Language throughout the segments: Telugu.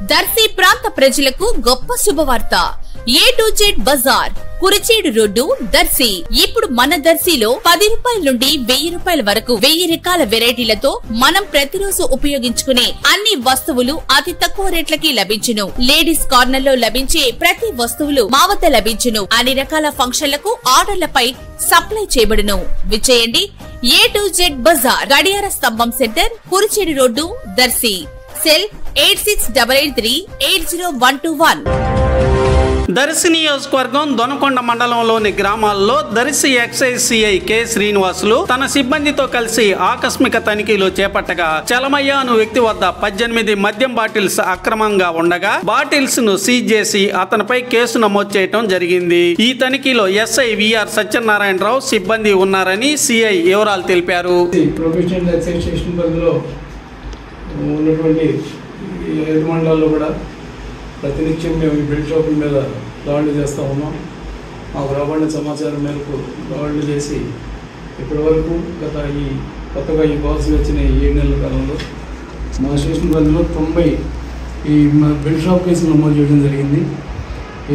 దర్శి ప్రాంత ప్రజలకు గొప్ప శుభవార్త. A to Z బజార్, కురిచేడు రోడ్డు, దర్శి. ఇప్పుడు మన దర్శిలో 10 రూపాయల నుండి 1000 రూపాయల వరకు 1000 రకాల వెరైటీలతో మనం ప్రతిరోజు ఉపయోగించుకునే అన్ని వస్తువులు అతి తక్కువ రేట్లకి లభించును. లేడీస్ కార్నర్ లో లభించే ప్రతి వస్తువులు మా వద్ద లభించును. అన్ని రకాల ఫంక్షన్లకు ఆర్డర్లపై సప్లై చేయబడును. విచ్చేయండి. A to Z బజార్, గడియార స్తంభం centre, Kurichedu road, Darsi. Cell 8688380121. Darsi నియోజకవర్గం దొనకొండ మండలంలోని గ్రామాల్లో Darsi excise CI K Srinivasulu తన సిబ్బందితో కలిసి ఆకస్మిక తనిఖీలు చేపట్టగా చలమయ్య అను వ్యక్తి వద్ద 18 మద్యం బాటిల్స్ అక్రమంగా ఉండగా బాటిల్స్ ను సీజ్ చేసి అతనిపై కేసు నమోదు చేయడం జరిగింది. ఈ తనిఖీలో ఎస్ఐ విఆర్ సత్యనారాయణరావు సిబ్బంది ఉన్నారని సిఐ వివరాలు తెలిపారు. ప్రొఫెషనల్ ఎక్సైజ్ స్టేషన్ పరిధిలో ఉన్నటువంటి 5 మండలాల్లో కూడా ప్రతినిత్యం మేము ఈ బెల్ట్ షాపుల మీద దాడులు చేస్తూ ఉన్నాం. మాకు రాబడిన సమాచారం మేరకు దాడులు చేసి ఇప్పటివరకు కొత్తగా ఈ పాలసీ వచ్చిన 7 నెలల కాలంలో మా స్టేషన్ పరిధిలో 90 ఈ బెల్ట్ షాప్ కేసులు నమోదు చేయడం జరిగింది.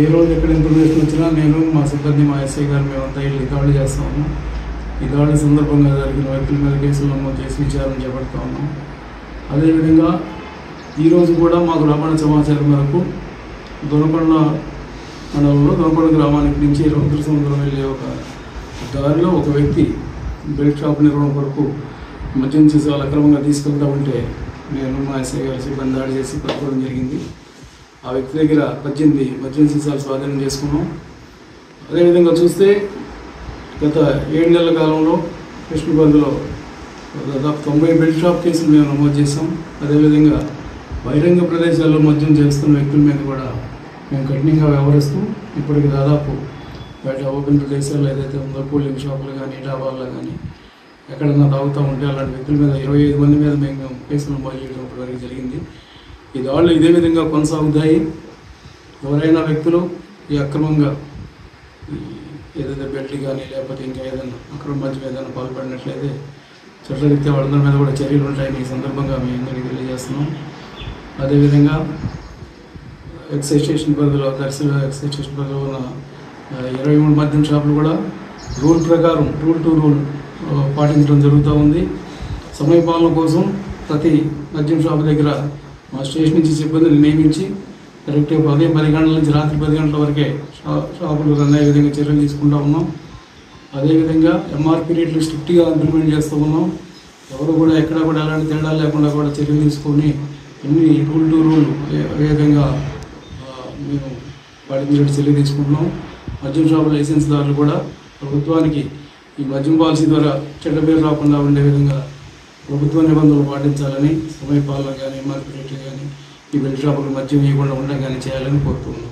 ఏ రోజు ఎక్కడ ఇన్ఫర్మేషన్ వచ్చినా నేను మా సిబ్బంది మా ఎస్ఐ గారు మేమంతా వెళ్ళి దాడులు చేస్తూ ఉన్నాం. ఈ దాడుల సందర్భంగా జరిగిన వ్యక్తుల మీద కేసులు నమోదు చేసి విచారణ చేపడుతూ ఉన్నాం. అదేవిధంగా ఈరోజు కూడా మాకు రాబడిన సమాచారం మేరకు దొనకొండ మండలంలో దొనకొండ గ్రామానికి నుంచి రుద్రసముద్రం వెళ్ళే ఒక దారిలో ఒక వ్యక్తి బెల్ట్ షాప్ నిర్వహణ కొరకు మద్యం సీసాలు అక్రమంగా తీసుకెళ్తూ ఉంటే నేను మా ఎస్ఐ గారి సిబ్బంది దాడి చేసి పట్టుకోవడం జరిగింది. ఆ వ్యక్తి దగ్గర 18 మద్యం సీసాలు స్వాధీనం చేసుకున్నాం. అదేవిధంగా చూస్తే గత 7 నెలల కాలంలో కృష్ణపల్లిలో దాదాపు 90 బెల్ట్ షాప్ కేసులు మేము నమోదు చేసాం. అదేవిధంగా బహిరంగ ప్రదేశాల్లో మద్యం చేస్తున్న వ్యక్తుల మీద కూడా మేము కఠినంగా వ్యవహరిస్తూ ఇప్పటికి దాదాపు బయట ఓపెన్ ప్రదేశాల్లో ఏదైతే ఉందో కూలింగ్ షాపులు కానీ డాబాల్లో కానీ ఎక్కడన్నా తాగుతూ ఉంటే అలాంటి వ్యక్తుల మీద 25 మంది మీద మేము కేసులు నమోదు చేయడం ఇప్పటివరకు జరిగింది. ఈ దాడులు ఇదే విధంగా కొనసాగుతాయి. ఎవరైనా వ్యక్తులు ఈ అక్రమంగా ఏదైతే బెల్ట్ కానీ లేకపోతే ఇంకా ఏదైనా అక్రమ మద్యం ఏదైనా పాల్పడినట్లయితే చట్టరీత్యా వాళ్ళందరి మీద కూడా చర్యలు ఉంటాయని ఈ సందర్భంగా మేము అందరికీ తెలియజేస్తున్నాం. అదేవిధంగా ఎక్సైజ్ స్టేషన్ పరిధిలో దర్శి ఎక్సైజ్ స్టేషన్ పరిధిలో ఉన్న 23 మద్యం షాపులు కూడా రూల్ ప్రకారం రూల్ టు రూల్ పాటించడం జరుగుతూ ఉంది. సమయపాలన కోసం ప్రతి మద్యం షాపు దగ్గర మా స్టేషన్ నుంచి సిబ్బందిని నియమించి కరెక్ట్గా ఉదయం 10 గంటల నుంచి రాత్రి 10 గంటల వరకే షాపులు రన్ అయ్యే విధంగా చర్యలు తీసుకుంటూ ఉన్నాం. అదేవిధంగా ఎంఆర్పీ రేట్లు స్ట్రిక్ట్గా ఇంప్లిమెంట్ చేస్తూ ఉన్నాం. ఎవరు కూడా ఎక్కడ కూడా ఎలాంటి తేడా లేకుండా కూడా చర్యలు తీసుకొని అన్ని రూల్ టు రూల్ విధంగా మేము పాటించే చర్య తీసుకుంటున్నాం. మద్యం షాపు లైసెన్స్దారులు కూడా ప్రభుత్వానికి ఈ మద్యం పాలసీ ద్వారా చెడ్డ పేరు రాకుండా ఉండే విధంగా ప్రభుత్వ నిబంధనలు పాటించాలని, సమయపాలన కానీ ఎంఆర్పీ రేట్లు కానీ ఈ బెల్ట్ షాపులు మద్యం ఇవ్వకుండా ఉండడం కానీ చేయాలని కోరుతున్నాం.